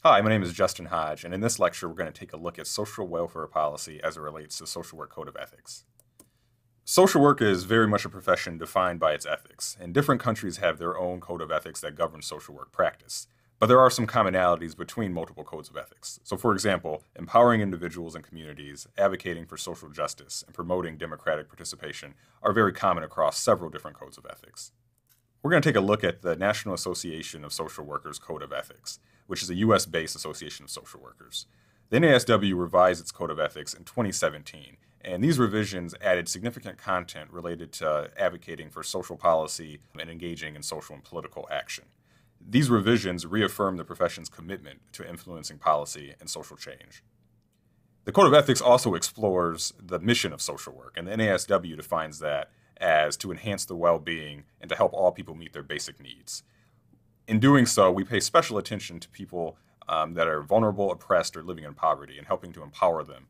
Hi, my name is Justin Hodge, and in this lecture we're going to take a look at social welfare policy as it relates to social work code of ethics. Social work is very much a profession defined by its ethics, and different countries have their own code of ethics that govern social work practice. But there are some commonalities between multiple codes of ethics. So for example, empowering individuals and communities, advocating for social justice, and promoting democratic participation are very common across several different codes of ethics. We're going to take a look at the National Association of Social Workers Code of Ethics, which is a U.S.-based association of social workers. The NASW revised its Code of Ethics in 2017, and these revisions added significant content related to advocating for social policy and engaging in social and political action. These revisions reaffirm the profession's commitment to influencing policy and social change. The Code of Ethics also explores the mission of social work, and the NASW defines that as to enhance the well-being and to help all people meet their basic needs. In doing so, we pay special attention to people that are vulnerable, oppressed, or living in poverty, and helping to empower them.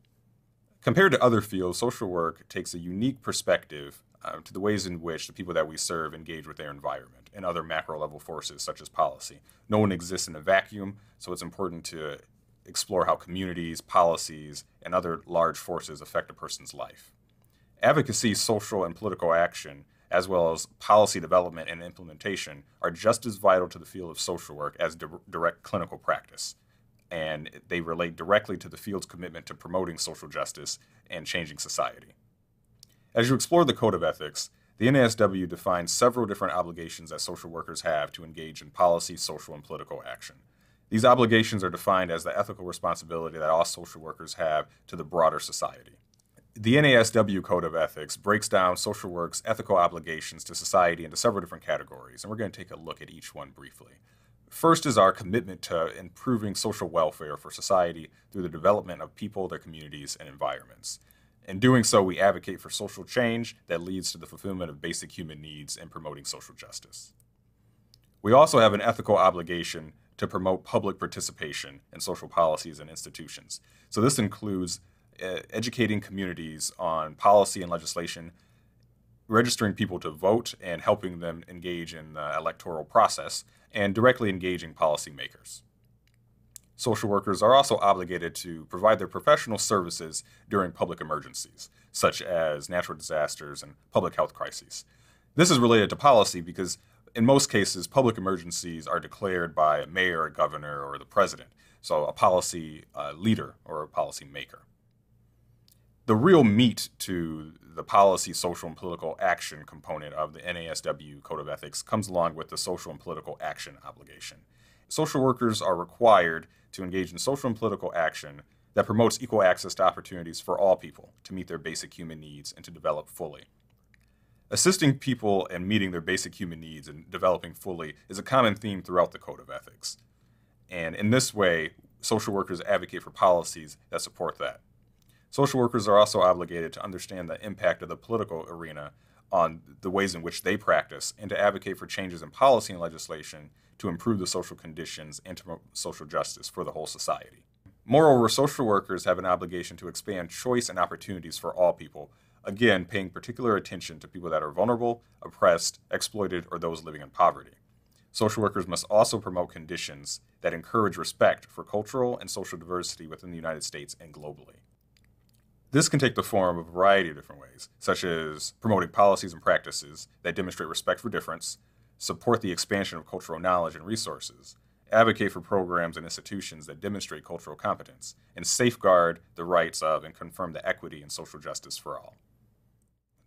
Compared to other fields, social work takes a unique perspective to the ways in which the people that we serve engage with their environment and other macro-level forces such as policy. No one exists in a vacuum, so it's important to explore how communities, policies, and other large forces affect a person's life. Advocacy, social, and political action, as well as policy development and implementation, are just as vital to the field of social work as direct clinical practice, and they relate directly to the field's commitment to promoting social justice and changing society. As you explore the Code of Ethics, the NASW defines several different obligations that social workers have to engage in policy, social, and political action. These obligations are defined as the ethical responsibility that all social workers have to the broader society. The NASW Code of Ethics breaks down social work's ethical obligations to society into several different categories, and we're going to take a look at each one briefly. First is our commitment to improving social welfare for society through the development of people, their communities, and environments. In doing so, we advocate for social change that leads to the fulfillment of basic human needs and promoting social justice. We also have an ethical obligation to promote public participation in social policies and institutions. So this includes educating communities on policy and legislation, registering people to vote and helping them engage in the electoral process, and directly engaging policymakers. Social workers are also obligated to provide their professional services during public emergencies, such as natural disasters and public health crises. This is related to policy because in most cases, public emergencies are declared by a mayor, a governor, or the president, so a policy leader or a policy maker. The real meat to the policy, social, and political action component of the NASW Code of Ethics comes along with the social and political action obligation. Social workers are required to engage in social and political action that promotes equal access to opportunities for all people to meet their basic human needs and to develop fully. Assisting people in meeting their basic human needs and developing fully is a common theme throughout the Code of Ethics. And in this way, social workers advocate for policies that support that. Social workers are also obligated to understand the impact of the political arena on the ways in which they practice and to advocate for changes in policy and legislation to improve the social conditions and to promote social justice for the whole society. Moreover, social workers have an obligation to expand choice and opportunities for all people, again, paying particular attention to people that are vulnerable, oppressed, exploited, or those living in poverty. Social workers must also promote conditions that encourage respect for cultural and social diversity within the United States and globally. This can take the form of a variety of different ways, such as promoting policies and practices that demonstrate respect for difference, support the expansion of cultural knowledge and resources, advocate for programs and institutions that demonstrate cultural competence, and safeguard the rights of and confirm the equity and social justice for all.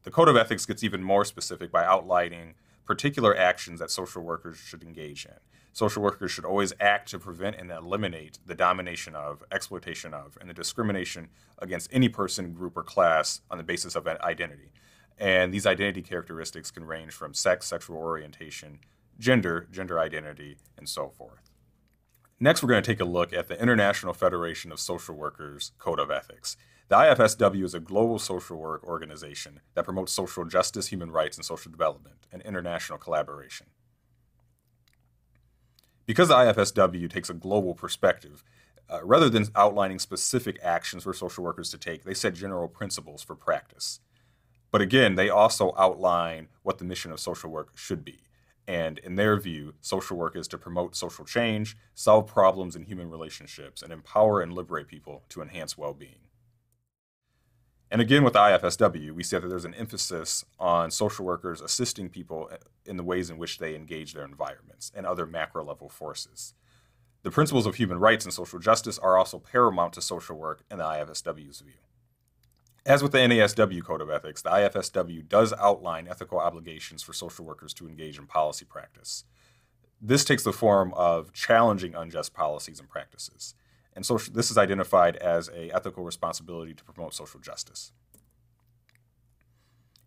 The Code of Ethics gets even more specific by outlining particular actions that social workers should engage in. Social workers should always act to prevent and eliminate the domination of, exploitation of, and the discrimination against any person, group, or class on the basis of an identity. And these identity characteristics can range from sex, sexual orientation, gender, gender identity, and so forth. Next, we're going to take a look at the International Federation of Social Workers Code of Ethics. The IFSW is a global social work organization that promotes social justice, human rights, and social development, and international collaboration. Because the IFSW takes a global perspective, rather than outlining specific actions for social workers to take, they set general principles for practice. But again, they also outline what the mission of social work should be. And in their view, social work is to promote social change, solve problems in human relationships, and empower and liberate people to enhance well-being. And again, with the IFSW, we see that there's an emphasis on social workers assisting people in the ways in which they engage their environments and other macro-level forces. The principles of human rights and social justice are also paramount to social work in the IFSW's view. As with the NASW Code of Ethics, the IFSW does outline ethical obligations for social workers to engage in policy practice. This takes the form of challenging unjust policies and practices. And this is identified as an ethical responsibility to promote social justice.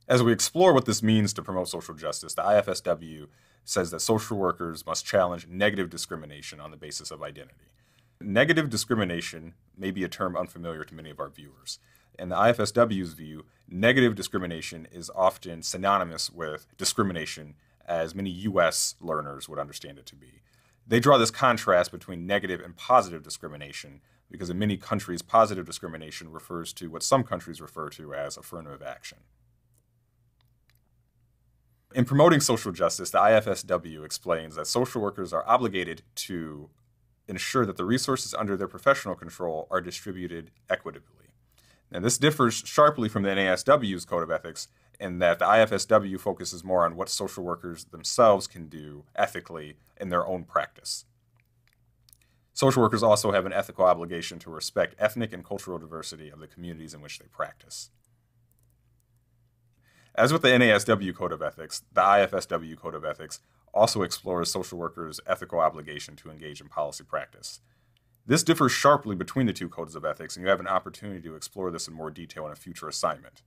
As we explore what this means to promote social justice, the IFSW says that social workers must challenge negative discrimination on the basis of identity. Negative discrimination may be a term unfamiliar to many of our viewers. In the IFSW's view, negative discrimination is often synonymous with discrimination, as many U.S. learners would understand it to be. They draw this contrast between negative and positive discrimination because in many countries, positive discrimination refers to what some countries refer to as affirmative action. In promoting social justice, the IFSW explains that social workers are obligated to ensure that the resources under their professional control are distributed equitably. Now, this differs sharply from the NASW's Code of Ethics in that the IFSW focuses more on what social workers themselves can do ethically in their own practice. Social workers also have an ethical obligation to respect ethnic and cultural diversity of the communities in which they practice. As with the NASW Code of Ethics, the IFSW Code of Ethics also explores social workers' ethical obligation to engage in policy practice. This differs sharply between the two codes of ethics, and you have an opportunity to explore this in more detail in a future assignment.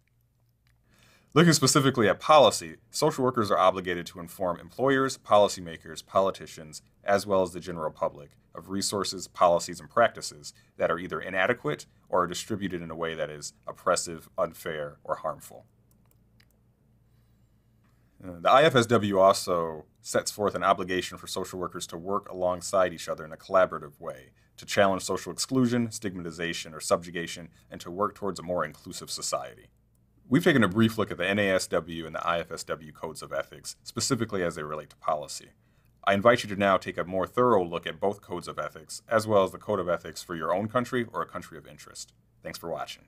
Looking specifically at policy, social workers are obligated to inform employers, policymakers, politicians, as well as the general public of resources, policies, and practices that are either inadequate or are distributed in a way that is oppressive, unfair, or harmful. The IFSW also sets forth an obligation for social workers to work alongside each other in a collaborative way, to challenge social exclusion, stigmatization, or subjugation, and to work towards a more inclusive society. We've taken a brief look at the NASW and the IFSW codes of ethics, specifically as they relate to policy. I invite you to now take a more thorough look at both codes of ethics, as well as the code of ethics for your own country or a country of interest. Thanks for watching.